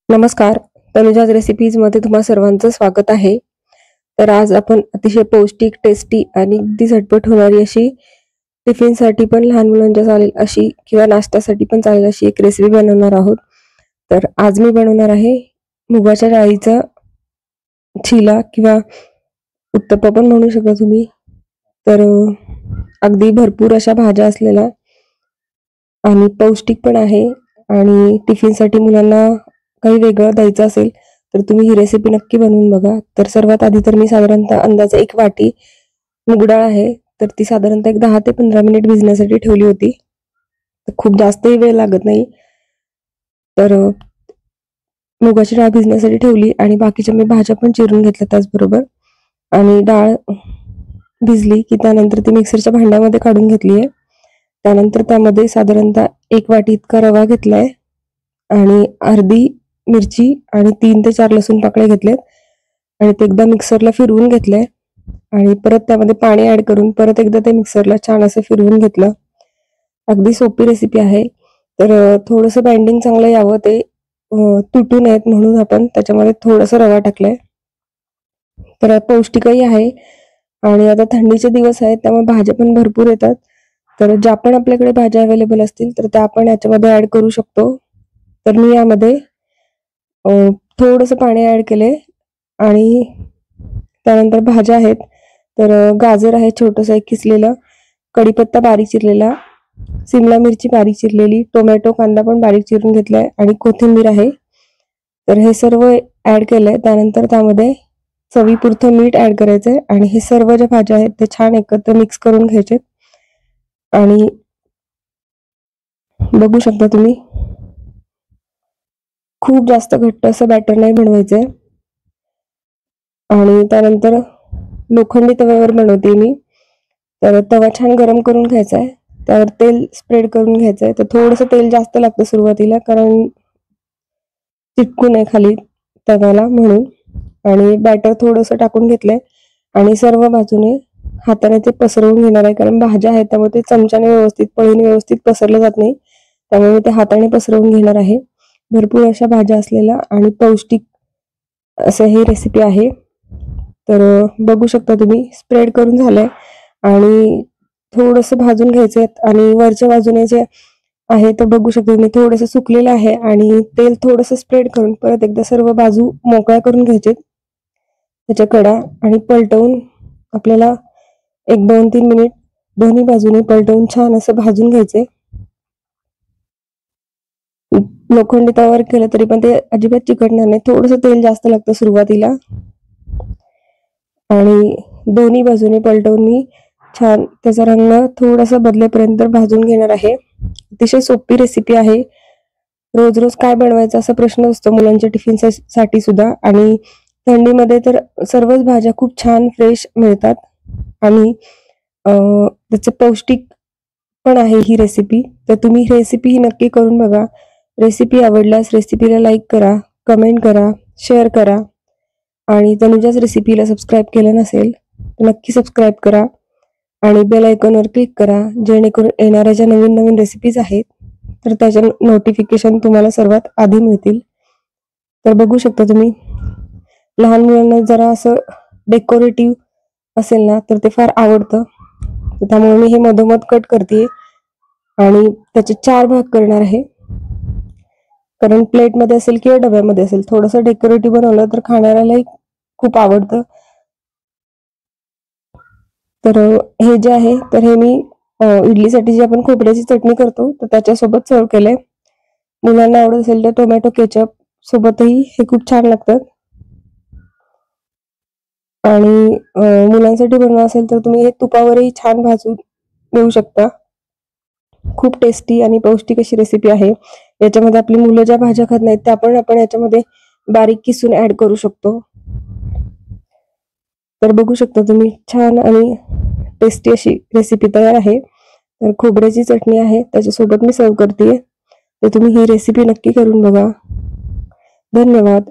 नमस्कार. तनुजाज रेसिपीज मध्ये तुम्हा सर्वांचं स्वागत आहे. तर आज आपण अतिशय पौष्टिक, टेस्टी आणि अगदी झटपट होणारी अशी टिफिनसाठी पण लहान मुलांच्या चालेल अशी किंवा नाश्त्यासाठी पण चालेल अशी एक रेसिपी बनवणार आहोत. तर आज मी बनवणार आहे मुगाच्या डाळीचा चिला किंवा उत्तप्पा पण म्हणू शकता तुम्ही. तर अगदी भरपूर अशा भाज्या असलेला आणि पौष्टिक पण आहे आणि टिफिनसाठी मुलांना काही वेगळं द्यायचं असेल तर तुम्ही ही रेसिपी नक्की बनवून बघा. तर सर्वात आधी तर मी साधारणतः अंदाजे 1 वाटी मूग डाळ आहे, तर ती साधारणतः एक 10 ते 15 मिनिट भिजण्यासाठी ठेवली होती. तर खूप जास्तही वेळ लागत नाही. तर मुगाची डाळ भिजण्यासाठी ठेवली आणि बाकीच्या मी भाज्या पण चिरून घेतल्या त्याचबरोबर. आणि डाळ भिजली की त्यानंतर ती मिक्सरच्या भांड्यामध्ये काढून घेतली आहे. त्यानंतर त्यामध्ये साधारणतः 1 वाटी इतका रवा घेतलाय आणि अर्धी मिरची आणि 3 ते 4 लसूण पाकळ्या घेतलेत आणि ते एकदा मिक्सरला फिरवून घेतलंय आणि परत त्यामध्ये पाणी ऍड करून परत एकदा ते मिक्सरला छान असं फिरवून घेतलं. अगदी सोपी रेसिपी आहे. तर थोडंसं बाइंडिंग चांगलं यावं, ते तुटू नयेत म्हणून आपण त्याच्यामध्ये थोडासा रवा टाकलाय. तर पौष्टिकही आहे आणि आता थंडीचे दिवस आहेत त्यामुळे भाज्या पण भरपूर येतात. तर ज्या पण आपल्याकडे भाज्या अवेलेबल असतील तर त्या आपण याच्यामध्ये ऍड करू शकतो. तर मी यामध्ये थोडंसं पाणी ऍड केले आणि त्यानंतर भाज्या आहेत. तर गाजर आहे छोटंसं एक किसलेलं, कढीपत्ता बारीक चिरलेला, सिमला मिरची बारीक चिरलेली, टोमॅटो कांदा पण बारीक चिरून घेतलाय आणि कोथिंबीर आहे. तर हे सर्व ऍड केलंय. त्यानंतर त्यामध्ये चवीपुरतं मीठ ऍड करायचंय आणि हे सर्व ज्या भाज्या आहेत ते छान एकत्र मिक्स करून घ्यायचे आणि बघू शकता तुम्ही खूप जास्त घट्ट असं बॅटर नाही बनवायचंय. आणि त्यानंतर लोखंडी तव्यावर बनवते मी. तर तवा छान गरम करून घ्यायचा आहे, त्यावर तेल स्प्रेड करून घ्यायचंय. तर थोडंसं तेल जास्त लागतं सुरुवातीला कारण चिटकू नये खाली तव्याला म्हणून. आणि बॅटर थोडंसं टाकून घेतलंय आणि सर्व बाजूने हाताने ते पसरवून घेणार आहे कारण भाज्या आहेत त्यामुळे ते चमच्याने व्यवस्थित पळीने व्यवस्थित पसरलं जात नाही, त्यामुळे मी ते हाताने पसरवून घेणार आहे. भरपूर अशा भाज्या असलेला आणि पौष्टिक असं ही रेसिपी आहे. तर बघू शकता तुम्ही स्प्रेड करून झालंय आणि थोडंसं भाजून घ्यायचंय आणि वरच्या बाजूने जे आहे तर बघू शकता तुम्ही थोडंसं सुकलेलं आहे आणि तेल थोडंसं स्प्रेड करून परत एकदा सर्व बाजू मोकळ्या करून घ्यायचे त्याच्या कडा आणि पलटवून आपल्याला 1-2-3 मिनिट दोन्ही बाजूने पलटवून छान असं भाजून घ्यायचे. लोखंडी तव्यावर केलं तरी पण ते अजिबात चिकटणार नाही. थोडंसं तेल जास्त लागतं सुरुवातीला आणि दोन्ही बाजूने पलटवून मी छान त्याचा रंग थोडासा बदलेपर्यंत भाजून घेणार आहे. अतिशय सोपी रेसिपी आहे. रोज रोज काय बनवायचं असा प्रश्न असतो मुलांच्या टिफिन साठी सुद्धा. आणि थंडीमध्ये तर सर्वच भाज्या खूप छान फ्रेश मिळतात आणि त्याचं पौष्टिक पण आहे ही रेसिपी. तर तुम्ही रेसिपी ही नक्की करून बघा. रेसिपी आवडल्यास रेसिपीला लाईक करा, कमेंट करा, शेअर करा आणि तनुजाच रेसिपीला सबस्क्राईब केलं नसेल तर नक्की सबस्क्राईब करा आणि बेल आयकॉनवर क्लिक करा जेणेकरून येणाऱ्या ज्या नवीन नवीन रेसिपीज आहेत तर त्याच्या नोटिफिकेशन तुम्हाला सर्वात आधी मिळतील. तर बघू शकता तुम्ही लहान मुलांना जरा असं डेकोरेटिव्ह असेल ना तर ते फार आवडतं. त्यामुळे मी हे मधोमध कट करते आणि त्याचे 4 भाग करणार आहे कारण प्लेटमध्ये असेल किंवा डब्यामध्ये असेल थोडंसं डेकोरेटिव्ह बनवलं तर खाणाऱ्यालाही खूप आवडतं. तर हे जे आहे तर हे मी इडलीसाठी जी आपण खोबऱ्याची चटणी करतो तर त्याच्यासोबत सर्व केलंय. मुलांना आवडत असेल तर टोमॅटो केचप सोबतही हे खूप छान लागतात. आणि मुलांसाठी बनवलं असेल तर तुम्ही हे तुपावरही छान भाजून देऊ शकता. खूप टेस्टी आणि पौष्टिक अशी रेसिपी आहे. याच्यामध्ये आपली मुलं ज्या भाज्या खात नाहीत त्या पण आपण याच्यामध्ये बारीक किसून ऍड करू शकतो. तर बघू शकता तुम्ही छान आणि टेस्टी अशी रेसिपी तयार आहे. तर खोबऱ्याची चटणी आहे त्याच्यासोबत मी सर्व करते. तर तुम्ही ही रेसिपी नक्की करून बघा. धन्यवाद.